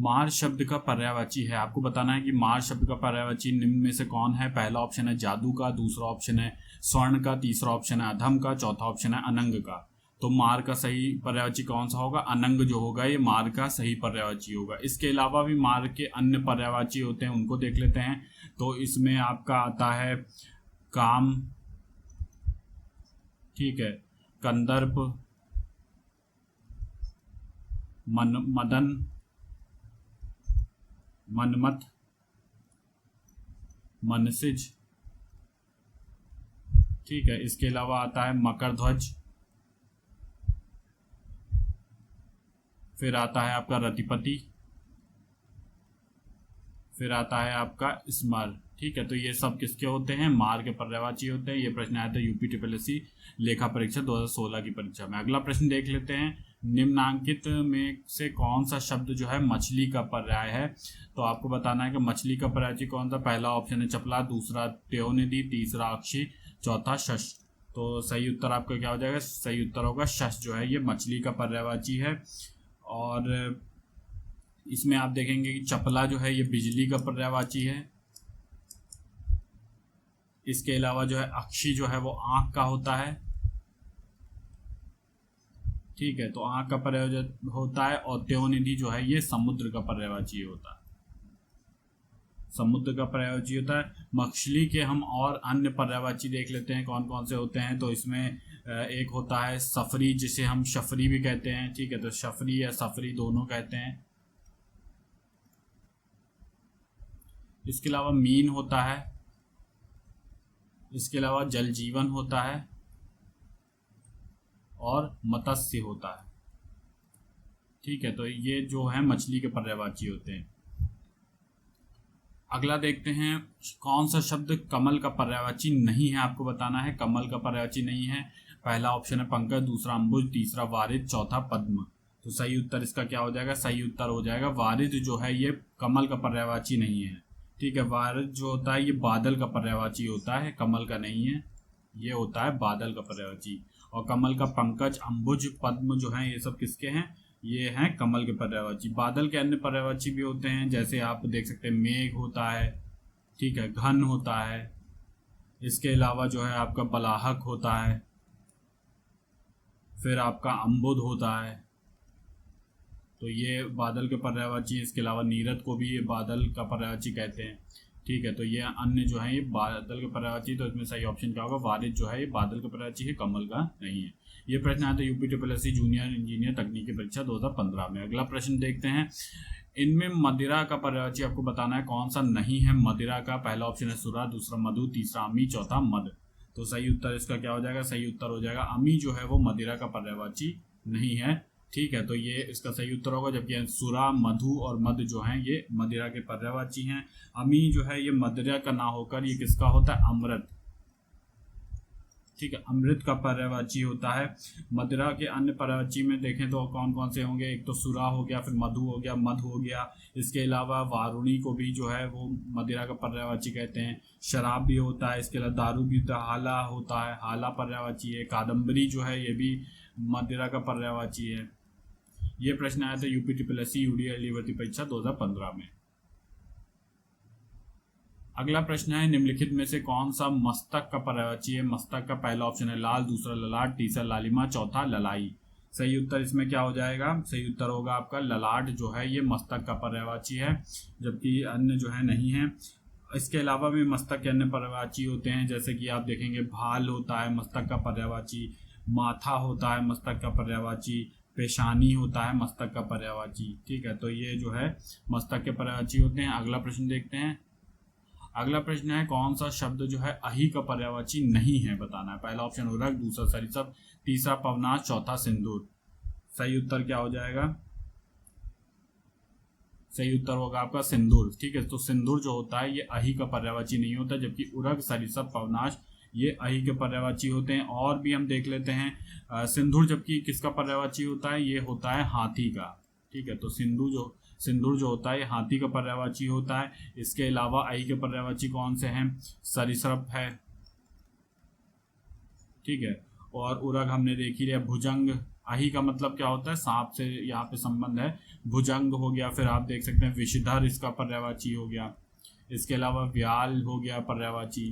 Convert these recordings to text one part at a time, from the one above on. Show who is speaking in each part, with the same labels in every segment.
Speaker 1: मार शब्द का पर्यायवाची है, आपको बताना है कि मार शब्द का पर्यायवाची निम्न में से कौन है। पहला ऑप्शन है जादू का, दूसरा ऑप्शन है स्वर्ण का, तीसरा ऑप्शन है अधम का, चौथा ऑप्शन है अनंग का। तो मार का सही पर्यायवाची कौन सा होगा? अनंग जो होगा ये मार का सही पर्यायवाची होगा। इसके अलावा भी मार के अन्य पर्यायवाची होते हैं, उनको देख लेते हैं। तो इसमें आपका आता है काम, ठीक है, कंदर्प, मदन, मनमत, मनसिज, ठीक है। इसके अलावा आता है मकरध्वज, फिर आता है आपका रतिपति, फिर आता है आपका स्मर, ठीक है। तो ये सब किसके होते हैं? मार के पर्यायवाची होते हैं। ये प्रश्न आया था यूपी लेखा परीक्षा 2016 की परीक्षा में। अगला प्रश्न देख लेते हैं, निम्नांकित में से कौन सा शब्द जो है मछली का पर्याय है? तो आपको बताना है कि मछली का पर्यायवाची कौन सा। पहला ऑप्शन है चपला, दूसरा त्योनिधि, तीसरा अक्षी, चौथा शश। तो सही उत्तर आपका क्या हो जाएगा? सही उत्तर होगा शश जो है ये मछली का पर्यायवाची है। और इसमें आप देखेंगे कि चपला जो है ये बिजली का पर्यायवाची है। इसके अलावा जो है अक्षी जो है वो आंख का होता है, ठीक है, तो आंख का पर्यायवाची होता है। और त्योनिधि जो है ये समुद्र का पर्यायवाची होता है, समुद्र का पर्यायवाची होता है। मछली के हम और अन्य पर्यायवाची देख लेते हैं कौन कौन से होते हैं। तो इसमें एक होता है सफरी, जिसे हम शफरी भी कहते हैं, ठीक है, तो शफरी या सफरी दोनों कहते हैं। इसके अलावा मीन होता है, इसके अलावा जल जीवन होता है और मत्स्य होता है, ठीक है। तो ये जो है मछली के पर्यायवाची होते हैं। अगला देखते हैं, कौन सा शब्द कमल का पर्यायवाची नहीं है? आपको बताना है कमल का पर्यायवाची नहीं है। पहला ऑप्शन है पंकज, दूसरा अंबुज, तीसरा वारिद, चौथा पद्म। तो सही उत्तर इसका क्या हो जाएगा? सही उत्तर हो जाएगा वारिद जो है ये कमल का पर्यायवाची नहीं है, ठीक है। वारिद जो होता है ये बादल का पर्यायवाची होता है, कमल का नहीं है, ये होता है बादल का पर्यायवाची। और कमल का पंकज, अंबुज, पद्म जो है ये सब किसके हैं? ये हैं कमल के पर्यायवाची। बादल के अन्य पर्यायवाची भी होते हैं, जैसे आप देख सकते हैं मेघ होता है, ठीक है, घन होता है। इसके अलावा जो है आपका बलाहक होता है, फिर आपका अम्बुद होता है, तो ये बादल के पर्यायवाची। इसके अलावा नीरद को भी ये बादल का पर्यायवाची कहते हैं, ठीक है। तो ये अन्य जो है ये बादल के पर्यायवाची। तो इसमें सही ऑप्शन क्या होगा? वारिद जो है ये बादल के पर्यायवाची है, कमल का नहीं है। ये प्रश्न आया था यूपी जूनियर इंजीनियर तकनीकी परीक्षा 2015 में। अगला प्रश्न देखते हैं, इनमें मदिरा का पर्यायवाची आपको बताना है कौन सा नहीं है मदिरा का। पहला ऑप्शन है सुरा, दूसरा मधु, तीसरा अमी, चौथा मद। तो सही उत्तर इसका क्या हो जाएगा? सही उत्तर हो जाएगा अमी जो है वो मदिरा का पर्यायवाची नहीं है, ठीक है। तो ये इसका सही उत्तर होगा, जबकि सुरा, मधु और मद जो हैं ये मदिरा के पर्यायवाची हैं। अमी जो है ये मदिरा का ना होकर ये किसका होता है? अमृत, ठीक है, अमृत का पर्यायवाची होता है। मदिरा के अन्य पर्यायवाची में देखें तो कौन कौन से होंगे? एक तो सुरा हो गया, फिर मधु हो गया, मध हो गया। इसके अलावा वारुणी को भी जो है वो मदिरा का पर्यायवाची कहते हैं। शराब भी होता है, इसके अलावा दारू भी होता है, हाला होता है, हाला पर्यायवाची है। कादम्बरी जो है ये भी मदिरा का पर्यायवाची है। ये प्रश्न आया था यूपी यूडीएलई भर्ती परीक्षा 2015 में। अगला प्रश्न है, निम्नलिखित में से कौन सा मस्तक का पर्यायवाची है? मस्तक का पहला ऑप्शन है लाल, दूसरा ललाट, तीसरा लालिमा, चौथा ललाई। सही उत्तर इसमें क्या हो जाएगा? सही उत्तर होगा आपका ललाट जो है ये मस्तक का पर्यायवाची है, जबकि अन्य जो है नहीं है। इसके अलावा भी मस्तक के अन्य पर्यायवाची होते हैं, जैसे कि आप देखेंगे भाल होता है मस्तक का पर्यायवाची, माथा होता है मस्तक का पर्यायवाची, पेशानी होता है मस्तक का पर्यायवाची, ठीक है। तो ये जो है मस्तक के पर्यायवाची होते हैं। अगला प्रश्न देखते हैं। अगला प्रश्न है, कौन सा शब्द जो है अहि का पर्यायवाची नहीं है? बताना है। पहला ऑप्शन उरग, दूसरा सरिसप, तीसरा पवनाश, चौथा सिंदूर। सही उत्तर क्या हो जाएगा? सही उत्तर होगा आपका सिंदूर, ठीक है। तो सिंदूर जो होता है ये अहि का पर्यायवाची नहीं होता, जबकि उरग, सरिसप, पवनाश ये अहि के पर्यायवाची होते हैं। और भी हम देख लेते हैं, सिंदूर जबकि किसका पर्यायवाची होता है? ये होता है हाथी का, ठीक है। तो सिंदूर जो होता है हाथी का पर्यायवाची होता है। इसके अलावा अहि के पर्यायवाची कौन से हैं? सरिसप है, ठीक है, और उरग हमने देख ही लिया। भुजंग अही का मतलब क्या होता है, सांप से यहाँ पे संबंध है। भुजंग हो गया, फिर आप देख सकते हैं विषधर इसका पर्यायवाची हो गया। इसके अलावा व्याल हो गया पर्यायवाची,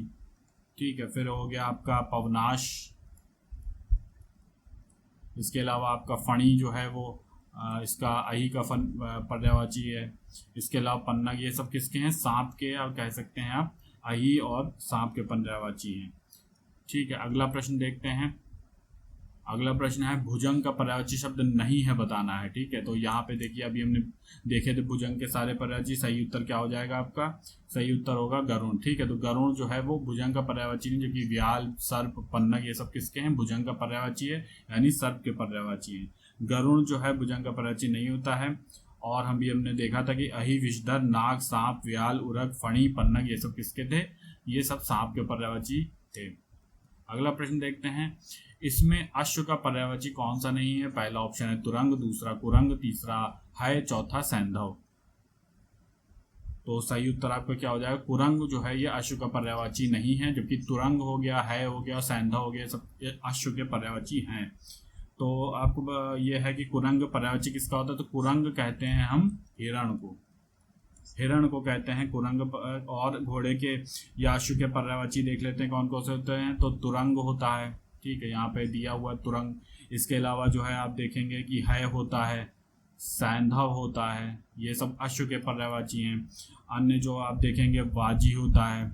Speaker 1: ठीक है। फिर हो गया आपका पवनाश। इसके अलावा आपका फणी जो है वो इसका अही का फन पर्यायवाची है। इसके अलावा पन्नग, ये सब किसके हैं, सांप के, और कह सकते हैं आप अही और सांप के पर्यायवाची हैं, ठीक है। अगला प्रश्न देखते हैं। अगला प्रश्न है भुजंग का पर्यायवाची शब्द नहीं है बताना है, ठीक है। तो यहाँ पे देखिए अभी हमने देखे थे भुजंग के सारे पर्यायवाची, सही उत्तर क्या हो जाएगा आपका, सही उत्तर होगा गरुण, ठीक है। तो गरुण जो है वो भुजंग का पर्यायवाची नहीं, जबकि व्याल, सर्प, पन्नग ये सब किसके हैं, भुजंग का पर्यायवाची है, यानी सर्प के पर्यायवाची है। गरुण जो है भुजंग का पर्यायवाची नहीं होता है। और हमने देखा था कि अही, विषधर, नाग, सांप, व्याल, उरग, फणी, पन्नग ये सब किसके थे, ये सब सांप के पर्यायवाची थे। अगला प्रश्न देखते हैं। इसमें अश्व का पर्यायवाची कौन सा नहीं है। पहला ऑप्शन है तुरंग, दूसरा कुरंग, तीसरा है, चौथा सैंधव। तो सही उत्तर आपका क्या हो जाएगा, कुरंग जो है ये अश्व का पर्यायवाची नहीं है, जबकि तुरंग हो गया, है हो गया, सैंधव हो गया, सब अश्व के पर्यायवाची हैं। तो आपको ये है कि कुरंग पर्यायवाची किसका होता है, तो कुरंग कहते हैं हम हिरण को, हिरण को कहते हैं कुरंग। और घोड़े के या अश्व के पर्यायवाची देख लेते हैं कौन कौन से होते हैं। तो तुरंग होता है, ठीक है, यहाँ पे दिया हुआ तुरंग। इसके अलावा जो है आप देखेंगे कि है होता है, सैंधव होता है, ये सब अश्व के पर्यायवाची हैं। अन्य जो आप देखेंगे वाजी होता है,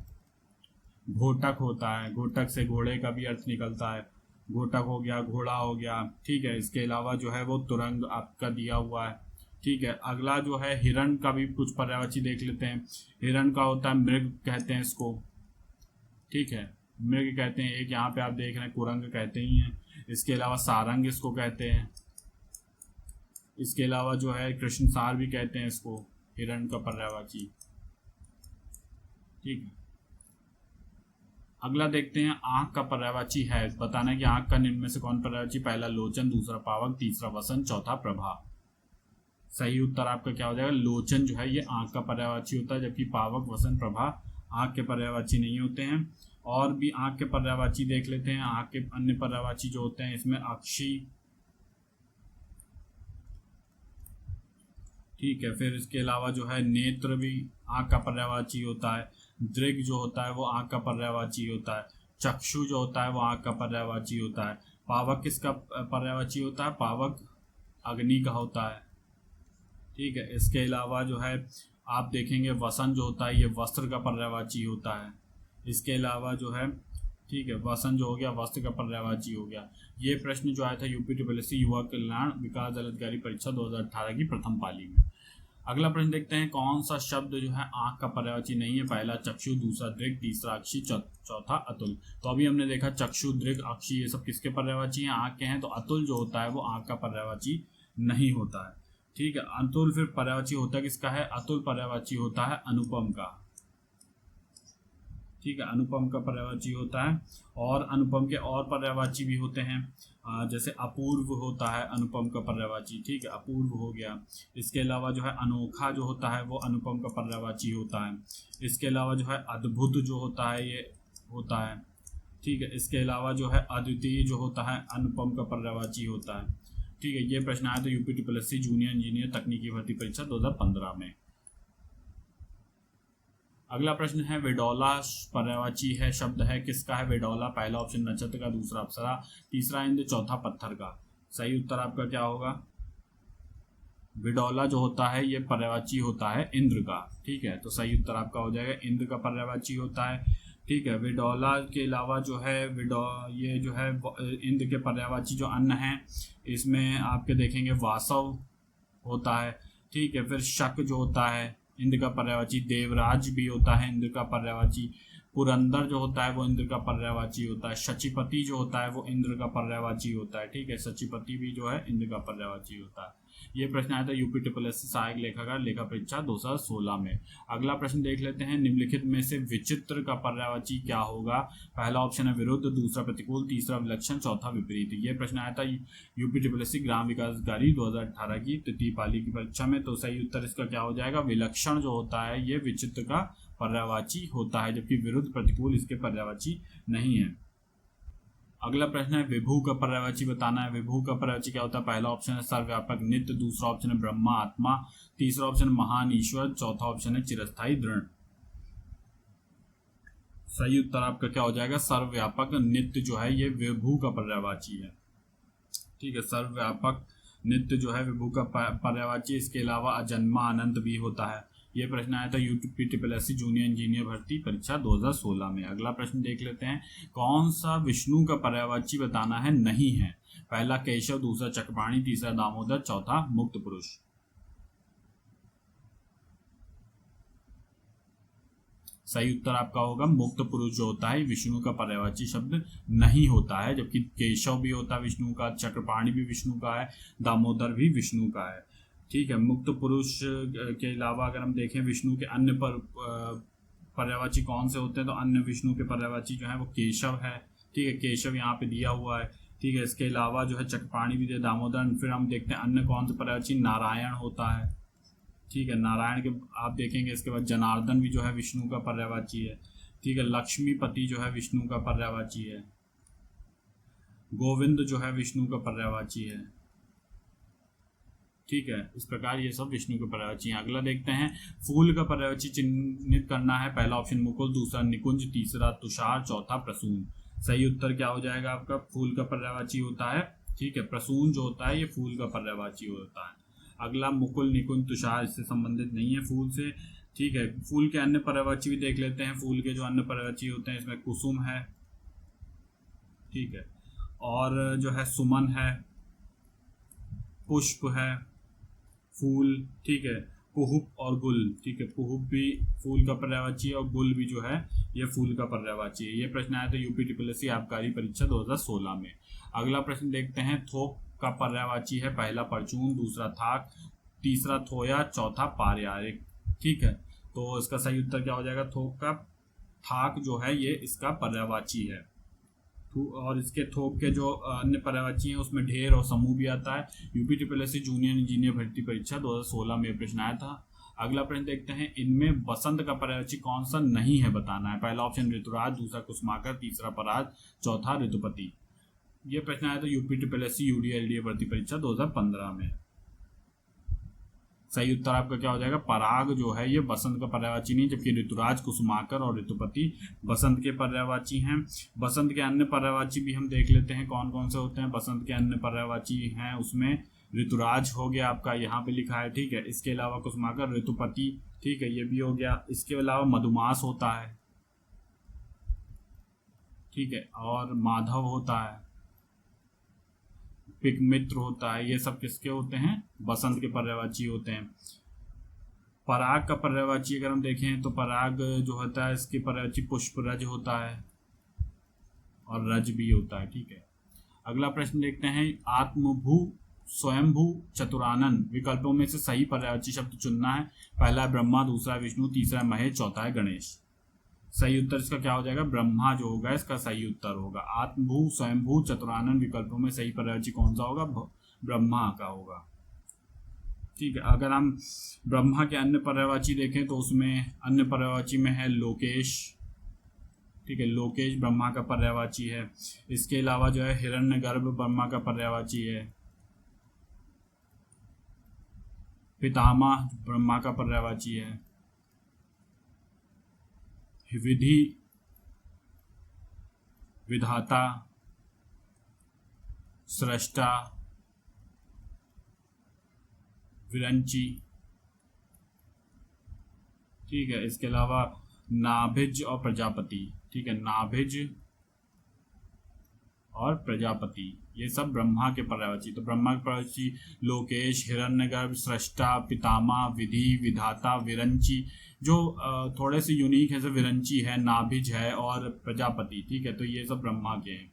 Speaker 1: घोटक होता है, घोटक से घोड़े का भी अर्थ निकलता है, घोटक हो गया, घोड़ा हो गया, ठीक है। इसके अलावा जो है वो तुरंग आपका दिया हुआ है, ठीक है। अगला जो है हिरण का भी कुछ पर्यायवाची देख लेते हैं। हिरण का होता है मृग कहते हैं इसको, ठीक है, मृग कहते हैं। एक यहाँ पे आप देख रहे हैं कुरंग कहते ही हैं। इसके अलावा सारंग इसको कहते हैं। इसके अलावा जो है कृष्ण सार भी कहते हैं इसको, हिरण का पर्यायवाची, ठीक है। अगला देखते हैं आंख का पर्यायवाची है, बताना है कि आंख का निम्न में से कौन पर्यायवाची। पहला लोचन, दूसरा पावक, तीसरा वसन, चौथा प्रभा। सही उत्तर आपका क्या हो जाएगा, लोचन जो है ये आंख का पर्यायवाची होता है, जबकि पावक, वसन, प्रभा आंख के पर्यायवाची नहीं होते हैं। और भी आंख के पर्यायवाची देख लेते हैं। आंख के अन्य पर्यायवाची जो होते हैं इसमें अक्षी, ठीक है। फिर इसके अलावा जो है नेत्र भी आंख का पर्यायवाची होता है। दृग जो होता है वो आंख का पर्यायवाची होता है। चक्षु जो होता है वो आंख का पर्यायवाची होता है। पावक किसका पर्यायवाची होता है, पावक अग्नि का होता है, ठीक है। इसके अलावा जो है आप देखेंगे वसन जो होता है ये वस्त्र का पर्यायवाची होता है। इसके अलावा जो है, ठीक है, वसन जो हो गया वस्त्र का पर्यायवाची हो गया। ये प्रश्न जो आया था यूपी युवा कल्याण विकास दल अधिकारी परीक्षा 2018 की प्रथम पाली में। अगला प्रश्न देखते हैं। कौन सा शब्द जो है आंख का पर्यायवाची नहीं है। पहला चक्षु, दूसरा दृग, तीसरा अक्षी, चौथा अतुल। तो अभी हमने देखा चक्षु, दृग, अक्षी ये सब किसके पर्यायवाची हैं, आंख के हैं। तो अतुल जो होता है वो आंख का पर्यायवाची नहीं होता है, ठीक है। अतुल फिर पर्यायवाची होता किसका है, अतुल पर्यायवाची होता है अनुपम का, ठीक है, अनुपम का पर्यायवाची होता है। और अनुपम के और पर्यायवाची भी होते हैं, जैसे अपूर्व होता है अनुपम का पर्यायवाची, ठीक है, अपूर्व हो गया। इसके अलावा जो है अनोखा जो होता है वो अनुपम का पर्यायवाची होता है। इसके अलावा जो है अद्भुत जो होता है ये होता है, ठीक है। इसके अलावा जो है अद्वितीय जो होता है अनुपम का पर्यायवाची होता है, ठीक है। ये प्रश्न आया था यूपी जूनियर इंजीनियर तकनीकी भर्ती परीक्षा 2015 में। अगला प्रश्न है विडोला पर्यायवाची है शब्द है किसका है विडोला। पहला ऑप्शन नक्षत्र का, दूसरा अप्सरा, तीसरा इंद्र, चौथा पत्थर का। सही उत्तर आपका क्या होगा, विडोला जो होता है ये पर्यायवाची होता है इंद्र का, ठीक है। तो सही उत्तर आपका हो जाएगा इंद्र का पर्यायवाची होता है, ठीक है। विडोला के अलावा जो है ये जो है इंद्र के पर्यायवाची जो अन्न है इसमें आपके देखेंगे वासव होता है, ठीक है। फिर शक जो होता है इंद्र का पर्यायवाची, देवराज भी होता है इंद्र का पर्यायवाची, पुरंदर जो होता है वो इंद्र का पर्यायवाची होता है, शचीपति जो होता है वो इंद्र का पर्यायवाची होता है, ठीक है। शचीपति भी जो है इंद्र का पर्यायवाची होता है। ये प्रश्न आया था यूपी सहायक लेखाकार लेखा परीक्षा 2016 में। अगला प्रश्न देख लेते हैं। निम्नलिखित में से विचित्र का पर्यायवाची क्या होगा। पहला ऑप्शन है विरुद्ध, दूसरा प्रतिकूल, तीसरा विलक्षण, चौथा विपरीत। ये प्रश्न आया था यूपी ग्राम विकास अधिकारी 2018 की तृतीय पाली की परीक्षा में। तो सही उत्तर इसका क्या हो जाएगा, विलक्षण जो होता है ये विचित्र का पर्यायवाची होता है, जबकि विरुद्ध, प्रतिकूल इसके पर्यायवाची नहीं है। अगला प्रश्न है विभू का पर्यायवाची बताना है। विभू का पर्यायवाची क्या होता है? पहला ऑप्शन है सर्वव्यापक नित्य, दूसरा ऑप्शन है ब्रह्मा आत्मा, तीसरा ऑप्शन महान ईश्वर, चौथा ऑप्शन है चिरस्थायी दृढ़। सही उत्तर आपका क्या हो जाएगा? सर्वव्यापक नित्य जो है ये विभू का पर्यायवाची है। ठीक है, सर्वव्यापक नित्य जो है विभू का पर्यायवाची। इसके अलावा अजन्मा अनंत भी होता है। ये प्रश्न आया था यूपीपीएससी जूनियर इंजीनियर भर्ती परीक्षा 2016 में। अगला प्रश्न देख लेते हैं, कौन सा विष्णु का पर्यायवाची बताना है? नहीं है। पहला केशव, दूसरा चक्रपाणी, तीसरा दामोदर, चौथा मुक्त पुरुष। सही उत्तर आपका होगा मुक्त पुरुष जो होता है विष्णु का पर्यायवाची शब्द नहीं होता है, जबकि केशव भी होता है विष्णु का, चक्रपाणी भी विष्णु का है, दामोदर भी विष्णु का है। ठीक है, मुक्त पुरुष के अलावा अगर हम देखें विष्णु के अन्य पर्यायवाची कौन से होते हैं, तो अन्य विष्णु के पर्यायवाची जो है वो केशव है। ठीक है, केशव यहाँ पे दिया हुआ है। ठीक है, इसके अलावा जो है चक्रपाणी भी दिया, दामोदर। फिर हम देखते हैं अन्य कौन से पर्यायवाची, नारायण होता है। ठीक है, नारायण के आप देखेंगे। इसके बाद जनार्दन भी जो है विष्णु का पर्यायवाची है। ठीक है, लक्ष्मीपति जो है विष्णु का पर्यायवाची है। गोविंद जो है विष्णु का पर्यायवाची है। ठीक है, इस प्रकार ये सब विष्णु के पर्यायवाची हैं। अगला देखते हैं, फूल का पर्यायवाची चिन्हित करना है। पहला ऑप्शन मुकुल, दूसरा निकुंज, तीसरा तुषार, चौथा प्रसून। सही उत्तर क्या हो जाएगा आपका? फूल का पर्यायवाची होता है। ठीक है, प्रसून जो होता है ये फूल का पर्यायवाची होता है। अगला मुकुल, निकुंज, तुषार इससे संबंधित नहीं है फूल से। ठीक है, फूल के अन्य पर्यायवाची भी देख लेते हैं। फूल के जो अन्य पर्यायवाची होते हैं इसमें कुसुम है। ठीक है, और जो है सुमन है, पुष्प है, फूल। ठीक है, कुहुप और गुल। ठीक है, कुहुप भी फूल का पर्यायवाची है और गुल भी जो है ये फूल का पर्यायवाची है। ये प्रश्न आया था यूपीपीएससी आबकारी परीक्षा 2016 में। अगला प्रश्न देखते हैं, थोक का पर्यायवाची है। पहला परचून, दूसरा थाक, तीसरा थोया, चौथा पारिवारिक। ठीक है, तो इसका सही उत्तर क्या हो जाएगा? थोक का थाक जो है ये इसका पर्यायवाची है। और इसके थोक के जो अन्य पर्यायवाची हैं उसमें ढेर और समूह भी आता है। यूपीपीएससी जूनियर इंजीनियर भर्ती परीक्षा 2016 में प्रश्न आया था। अगला प्रश्न देखते हैं, इनमें बसंत का पर्यायवाची कौन सा नहीं है बताना है। पहला ऑप्शन ऋतुराज, दूसरा कुसुमाकर, तीसरा पराग, चौथा ऋतुपति। ये प्रश्न आया था यूपीपीएससी यूडीएलडीए भर्ती परीक्षा 2015 में। सही उत्तर आपका क्या हो जाएगा? पराग जो है ये बसंत का पर्यायवाची नहीं, जबकि ऋतुराज, कुसुमाकर और ऋतुपति बसंत के पर्यायवाची हैं। बसंत के अन्य पर्यायवाची भी हम देख लेते हैं कौन कौन से होते हैं। बसंत के अन्य पर्यायवाची हैं उसमें ऋतुराज हो गया आपका, यहाँ पे लिखा है। ठीक है, इसके अलावा कुसुमाकर, ऋतुपति। ठीक है, ये भी हो गया। इसके अलावा मधुमास होता है। ठीक है, और माधव होता है, पिकमित्र होता है। ये सब किसके होते हैं? बसंत के पर्यायवाची होते हैं। पराग का पर्यायवाची अगर हम देखें तो पराग जो होता है इसके पर्यायवाची पुष्परज होता है और रज भी होता है। ठीक है, अगला प्रश्न देखते हैं, आत्मभू, स्वयंभू, चतुरानन विकल्पों में से सही पर्यायवाची शब्द चुनना है। पहला है ब्रह्मा, दूसरा विष्णु, तीसरा महेश, चौथा है गणेश। सही उत्तर इसका क्या हो जाएगा? ब्रह्मा जो होगा इसका सही उत्तर होगा। आत्मभू, स्वयंभू, चतुरानन विकल्पों में सही पर्यायवाची कौन सा होगा? ब्रह्मा का होगा। ठीक है, अगर हम ब्रह्मा के अन्य पर्यायवाची देखें तो उसमें अन्य पर्यायवाची में है लोकेश। ठीक है, लोकेश ब्रह्मा का पर्यायवाची है। इसके अलावा जो है हिरण्यगर्भ ब्रह्मा का पर्यायवाची है। पितामह ब्रह्मा का पर्यायवाची है। विधि, विधाता, सृष्टा, विरंची। ठीक है, इसके अलावा नाभिज और प्रजापति। ठीक है, नाभिज और प्रजापति ये सब ब्रह्मा के पर्यायवाची। तो ब्रह्मा के पर्यायवाची लोकेश, हिरण्यगर्भ, सृष्टा, पितामह, विधि, विधाता, विरंची। जो थोड़े से यूनिक है, जैसे विरंची है, नाभिज है और प्रजापति। ठीक है, तो ये सब ब्रह्मा के हैं।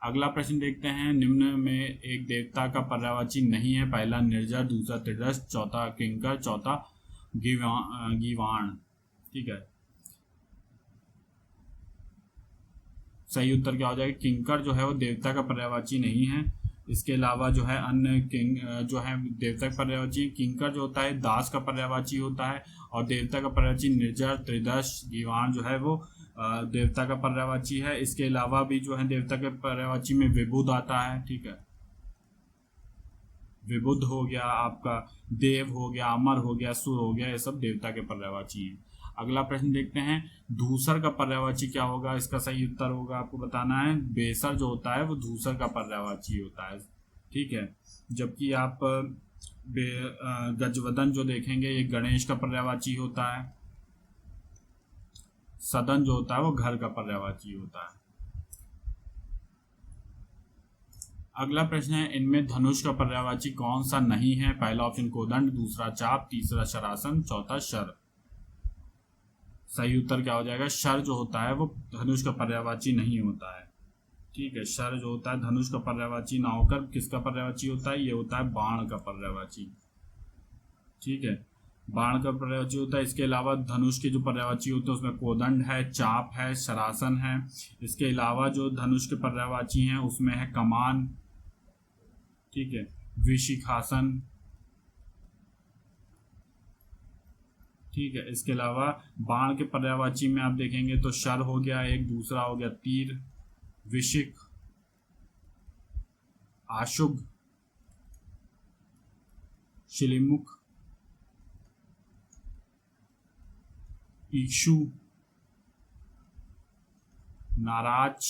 Speaker 1: अगला प्रश्न देखते हैं, निम्न में एक देवता का पर्यायवाची नहीं है। पहला निर्जर, दूसरा त्रिदश, चौथा किंकर, चौथा गीवाण। ठीक है, सही उत्तर क्या हो जाएगा? किंकर जो है वो देवता का पर्यायवाची नहीं है। इसके अलावा जो है अन्य किंग जो है देवता का पर्यायवाची। किंकर जो होता है दास का पर्यायवाची होता है और देवता का पर्यायवाची निर्जर, त्रिदश, गीवाण जो है वो देवता का पर्यायवाची है। इसके अलावा भी जो है देवता के पर्यायवाची में विबुध आता है, ठीक है, विबुध हो गया आपका, देव हो गया, अमर हो गया, सुर हो गया, ये सब देवता के पर्यायवाची हैं। अगला प्रश्न देखते हैं, धूसर का पर्यायवाची क्या होगा। इसका सही उत्तर होगा आपको बताना है, बेसर जो होता है वो धूसर का पर्यायवाची होता है, ठीक है। जबकि आप गजवदन जो देखेंगे ये गणेश का पर्यायवाची होता है। सदन जो होता है वो घर का पर्यायवाची होता है। अगला प्रश्न है, इनमें धनुष का पर्यायवाची कौन सा नहीं है। पहला ऑप्शन कोदंड, दूसरा चाप, तीसरा शरासन, चौथा शर। सही उत्तर क्या हो जाएगा, शर जो होता है वो धनुष का पर्यायवाची नहीं होता है, ठीक है। शर जो होता है धनुष का पर्यायवाची ना होकर किसका पर्यायवाची होता है, ये होता है बाण का पर्यायवाची, ठीक है, बाण का पर्यायवाची होता है। इसके अलावा धनुष के जो पर्यायवाची होते हैं उसमें कोदंड है, चाप है, शरासन है। इसके अलावा जो धनुष के पर्यायवाची हैं उसमें है कमान, ठीक है, विशिखासन, ठीक है। इसके अलावा बाण के पर्यायवाची में आप देखेंगे तो शर हो गया एक, दूसरा हो गया तीर, विशिख, आशुभ, शिलिमुख, इक्षु, नाराज,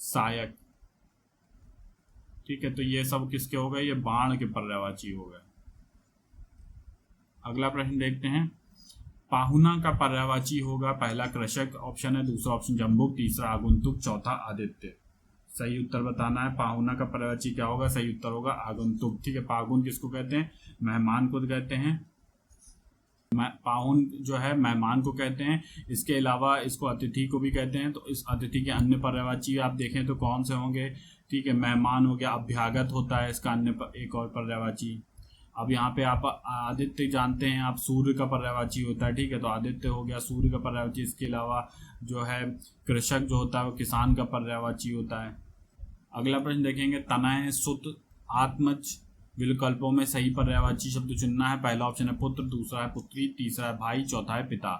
Speaker 1: सायक, ठीक है। तो ये सब किसके हो गए, ये बाण के पर्यायवाची हो गए। अगला प्रश्न देखते हैं, पाहुना का पर्यायवाची होगा। पहला कृषक ऑप्शन है, दूसरा ऑप्शन जम्बुक, तीसरा आगंतुक, चौथा आदित्य। सही उत्तर बताना है, पाहुना का पर्यायवाची क्या होगा, सही उत्तर होगा आगंतुक, ठीक है। पाहुन किसको कहते हैं, मेहमान को कहते हैं, पाहुन जो है मेहमान को कहते हैं। इसके अलावा इसको अतिथि को भी कहते हैं। तो इस अतिथि के अन्य पर्यायवाची आप देखें तो कौन से होंगे, ठीक है, मेहमान हो गया, अभ्यागत होता है इसका अन्य एक और पर्यायवाची। अब यहाँ पे आप आदित्य जानते हैं आप, सूर्य का पर्यायवाची होता है, ठीक है, तो आदित्य हो गया सूर्य का पर्यायवाची। इसके अलावा जो है कृषक जो होता है वो किसान का पर्यायवाची होता है। अगला प्रश्न देखेंगे, तनय, सुत, आत्मज विकल्पों में सही पर्यायवाची शब्द चुनना है। पहला ऑप्शन है पुत्र, दूसरा है पुत्री, तीसरा है भाई, चौथा है पिता।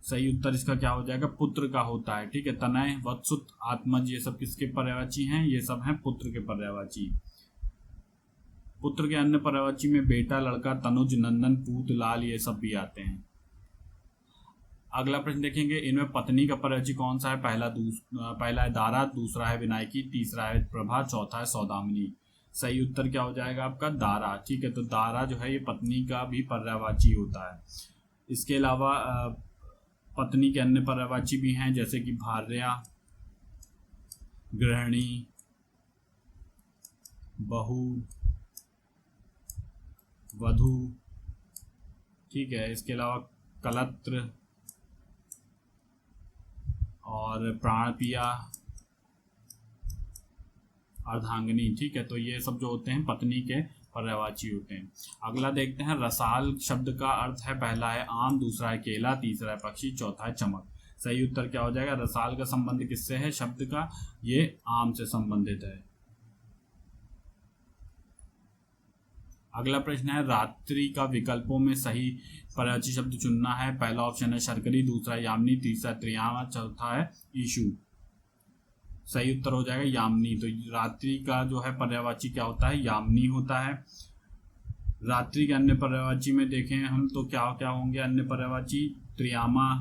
Speaker 1: सही उत्तर इसका क्या हो जाएगा, पुत्र का होता है, ठीक है। तनय, वत्सुत, आत्मज ये सब किसके पर्यायवाची हैं, ये सब हैं पुत्र के पर्यायवाची। पुत्र के अन्य पर्यायवाची में बेटा, लड़का, तनुज, नंदन, पूत, लाल ये सब भी आते हैं। अगला प्रश्न देखेंगे, इनमें पत्नी का पर्यायवाची कौन सा है। पहला है दारा, दूसरा है विनायकी, तीसरा है प्रभा, चौथा है सौदामिनी। सही उत्तर क्या हो जाएगा आपका, दारा, ठीक है। तो दारा जो है ये पत्नी का भी पर्यायवाची होता है। इसके अलावा पत्नी के अन्य पर्यायवाची भी हैं, जैसे कि भार्या, गृहिणी, बहू, वधू, ठीक है। इसके अलावा कलत्र और प्राणपिया, अर्धांगिनी, ठीक है। तो ये सब जो होते हैं पत्नी के पर्यायवाची होते हैं। अगला देखते हैं, रसाल शब्द का अर्थ है, पहला है आम, दूसरा है केला, तीसरा है पक्षी, चौथा है चमक। सही उत्तर क्या हो जाएगा, रसाल का संबंध किससे है शब्द का, ये आम से संबंधित है। अगला प्रश्न है, रात्रि का विकल्पों में सही पर्यायवाची शब्द चुनना है। पहला ऑप्शन है शर्करी, दूसरा यामिनी, तीसरा त्रियामा, चौथा है ईशु। सही उत्तर हो जाएगा यामिनी। तो रात्रि का जो है पर्यायवाची क्या होता है, यामिनी होता है। रात्रि के अन्य पर्यायवाची में देखें हम तो क्या क्या होंगे अन्य पर्यायवाची, त्रियामा,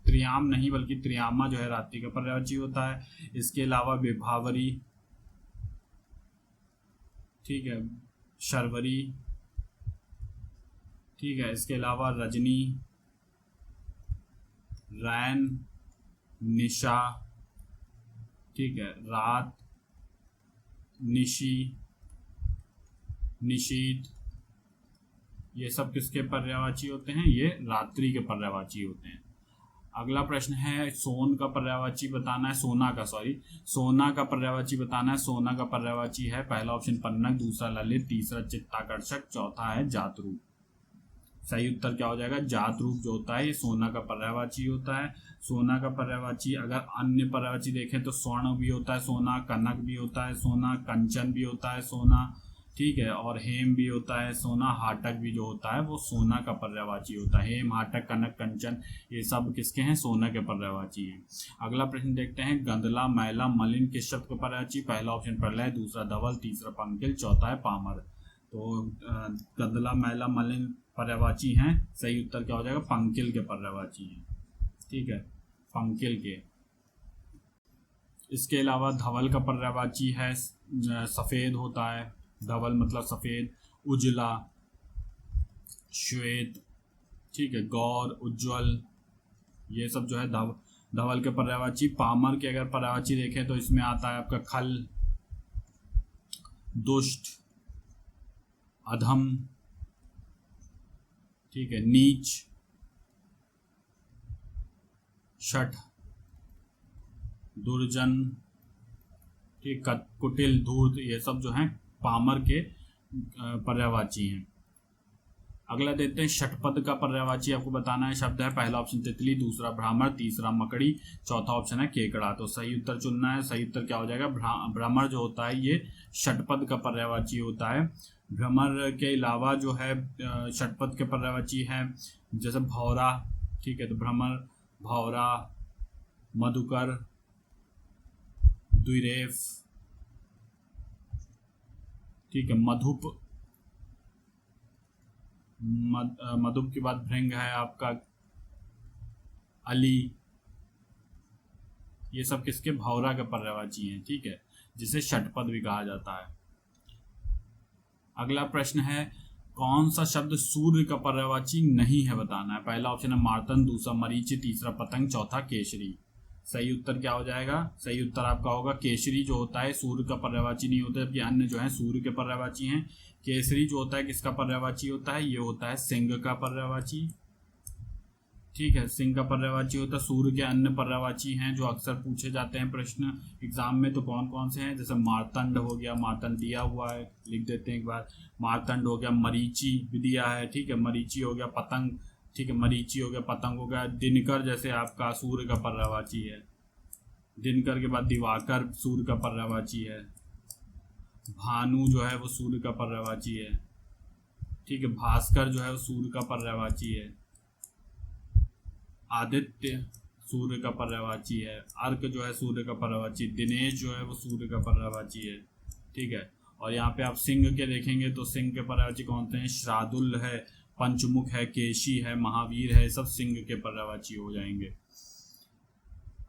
Speaker 1: त्रियाम नहीं बल्कि त्रियामा जो है रात्रि का पर्यायवाची होता है। इसके अलावा विभावरी, ठीक है, शर्वरी, ठीक है। इसके अलावा रजनी, रैन, निशा, ठीक है, रात, निशी, निशीत, ये सब किसके पर्यायवाची होते हैं, ये रात्रि के पर्यायवाची होते हैं। अगला प्रश्न है, सोन का पर्यायवाची बताना है, सोना का पर्यायवाची बताना है। सोना का पर्यायवाची है, पहला ऑप्शन पन्नग, दूसरा ललित, तीसरा चित्ताकर्षक, चौथा है जातरूप। सही उत्तर क्या हो जाएगा, जात रूप जो होता है ये सोना का पर्यायवाची होता है। सोना का पर्यायवाची अगर अन्य पर्यायवाची देखें तो स्वर्ण भी होता है सोना, कनक भी होता है सोना, कंचन भी होता है सोना, ठीक है। और हेम भी होता है सोना, हाटक भी जो होता है वो सोना का पर्यायवाची होता है। हेम, हाटक, कनक, कंचन ये सब किसके हैं? सोना के पर्यायवाची हैं। अगला प्रश्न देखते हैं, गंदला, मैला, मलिन किस शब्द का पर्यायवाची? पहला ऑप्शन प्रलय, दूसरा धवल, तीसरा पंकिल, चौथा है पामर। तो गंदला, मैला, मलिन पर्यायवाची हैं, सही उत्तर क्या हो जाएगा? पंकिल के पर्यायवाची हैं। ठीक है, पंकिल के। इसके अलावा धवल का पर्यायवाची है सफ़ेद होता है, धवल मतलब सफ़ेद, उजला, श्वेत, ठीक है, गौर, उज्ज्वल, ये सब जो है धवल के पर्यायवाची। पामर के अगर पर्यायवाची देखें तो इसमें आता है आपका खल, दुष्ट, अधम, ठीक है, नीच, शठ, दुर्जन, ठीक, कुटिल, धूर्त, ये सब जो हैं पामर के पर्यायवाची हैं। अगला देखते हैं, षटपद का पर्यायवाची आपको बताना है। शब्द है, पहला ऑप्शन तितली, दूसरा भ्रामर, तीसरा मकड़ी, चौथा ऑप्शन है केकड़ा। तो सही उत्तर चुनना है। सही उत्तर क्या हो जाएगा? भ्रमर जो होता है ये षटपद का पर्यायवाची होता है। भ्रमर के अलावा जो है षटपद के पर्यायवाची है जैसे भौरा, ठीक है, तो भ्रमर, भौरा, मधुकर, द्विरेफ, ठीक है, मधुप, मधुप के बाद भृंग है आपका, अली, ये सब किसके? भौरा के पर्यायवाची हैं। ठीक है, जिसे षटपद भी कहा जाता है। अगला प्रश्न है, कौन सा शब्द सूर्य का पर्यायवाची नहीं है बताना है। पहला ऑप्शन है मार्तन, दूसरा मरीचि, तीसरा पतंग, चौथा केसरी। सही उत्तर क्या हो जाएगा? सही उत्तर आपका होगा केसरी जो होता है सूर्य का पर्यायवाची नहीं होता, जबकि अन्य जो है सूर्य के पर्यायवाची हैं। केसरी जो होता है किसका पर्यायवाची होता है? ये होता है सिंह का पर्यायवाची। ठीक है, सिंह का पर्यायवाची होता है। सूर्य के अन्य पर्यायवाची हैं जो अक्सर पूछे जाते हैं प्रश्न एग्जाम में, तो कौन कौन से हैं? जैसे मार्तंड हो गया, मार्तंड दिया हुआ है, लिख देते हैं एक बार। मार्तंड हो गया, मरीचि भी दिया है, ठीक है, मरीचि हो गया, पतंग, ठीक है, मरीचि हो गया, पतंग हो गया। दिनकर जैसे आपका सूर्य का पर्यायवाची है, दिनकर के बाद दिवाकर सूर्य का पर्यायवाची है। भानु जो है वो सूर्य का पर्यायवाची है, ठीक है। भास्कर जो है वो सूर्य का पर्यायवाची है। आदित्य सूर्य का पर्यायवाची है। अर्क जो है सूर्य का पर्यायवाची। दिनेश जो है वो सूर्य का पर्यायवाची है, ठीक है। और यहाँ पे आप सिंह के देखेंगे तो सिंह के पर्यायवाची कौन से हैं? श्रादुल है, पंचमुख है, केशी है, महावीर है, सब सिंह के पर्यायवाची हो जाएंगे।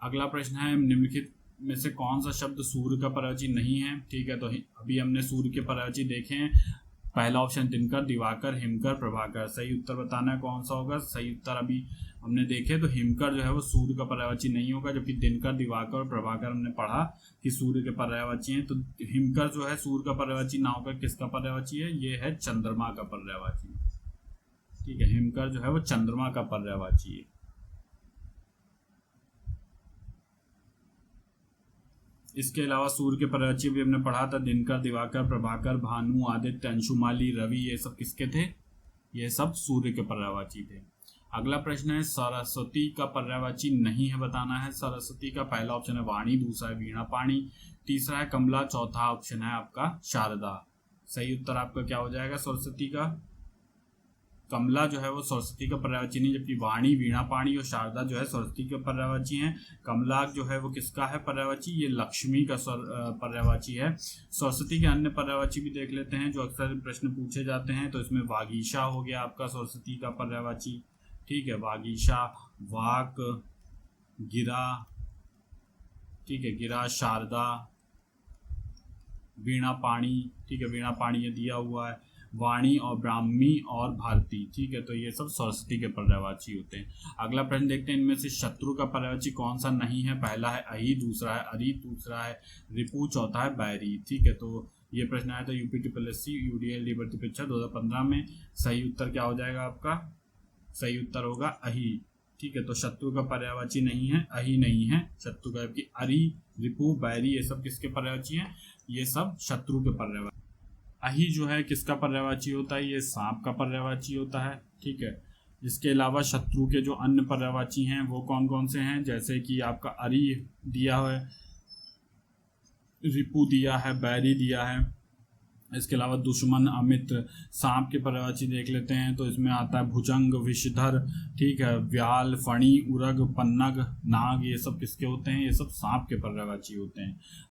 Speaker 1: अगला प्रश्न है, निम्नलिखित में से कौन सा शब्द सूर्य का पर्यायवाची नहीं है? ठीक है, तो अभी हमने सूर्य के पर्यायवाची देखे हैं। पहला ऑप्शन दिनकर, दिवाकर, हिमकर, प्रभाकर। सही उत्तर बताना है कौन सा होगा। सही उत्तर अभी हमने देखे तो हिमकर जो है वो सूर्य का पर्यायवाची नहीं होगा, जबकि दिनकर, दिवाकर और प्रभाकर हमने पढ़ा कि सूर्य के पर्यायवाची हैं। तो हिमकर जो है सूर्य का पर्यायवाची ना होकर किसका पर्यायवाची है? ये है चंद्रमा का पर्यायवाची। ठीक है, हिमकर जो है वो चंद्रमा का पर्यायवाची है। इसके अलावा सूर्य के पर्यायवाची भी हमने पढ़ा था, दिनकर, दिवाकर, प्रभाकर, भानु, आदित्य, अंशुमाली, रवि, ये सब किसके थे? ये सब सूर्य के पर्यायवाची थे। अगला प्रश्न है, सरस्वती का पर्यायवाची नहीं है बताना है। सरस्वती का पहला ऑप्शन है वाणी, दूसरा है वीणा पाणी, तीसरा है कमला, चौथा ऑप्शन है आपका शारदा। सही उत्तर आपका क्या हो जाएगा? सरस्वती का कमला जो है वो सरस्वती का पर्यायवाची नहीं, जबकि वाणी, वीणा पाणी और शारदा जो है सरस्वती के पर्यायवाची हैं। कमला जो है वो किसका है पर्यायवाची? ये लक्ष्मी का पर्यायवाची है। सरस्वती के अन्य पर्यायवाची भी देख लेते हैं जो अक्सर प्रश्न पूछे जाते हैं। तो इसमें वागीशा हो गया आपका सरस्वती का पर्यायवाची, ठीक है, वागीशा, वाक, गिरा, ठीक है, गिरा, शारदा, वीणा पाणी, ठीक है, वीणा पाणी ये दिया हुआ है, वाणी और ब्राह्मी और भारती, ठीक है। तो ये सब सरस्वती के पर्यायवाची होते हैं। अगला प्रश्न देखते हैं, इनमें से शत्रु का पर्यायवाची कौन सा नहीं है। पहला है अहि, दूसरा है अरि, दूसरा है रिपु, चौथा है बैरी, ठीक है। तो ये प्रश्न आया था UPSSC UDL भर्ती परीक्षा 2015 में। सही उत्तर क्या हो जाएगा आपका? सही उत्तर होगा अहि, ठीक है। तो शत्रु का पर्यायवाची नहीं है, अहि नहीं है शत्रु का, जबकि अरि, रिपु, बैरी ये सब किसके पर्यायवाची हैं? ये सब शत्रु के पर्यायवाची। अहि जो है किसका पर्यायवाची होता है? ये सांप का पर्यायवाची होता है, ठीक है। इसके अलावा शत्रु के जो अन्य पर्यायवाची हैं वो कौन कौन से हैं? जैसे कि आपका अरि दिया है, रिपु दिया है, बैरी दिया है, इसके अलावा दुश्मन, अमित्र, सांप के पर्यायवाची देख लेते हैं। तो इसमें आता है भुजंग, विषधर, ठीक है, व्याल, फणी, उरग, पन्नग, नाग, ये सब किसके होते हैं? ये सब सांप के पर्यायवाची होते हैं।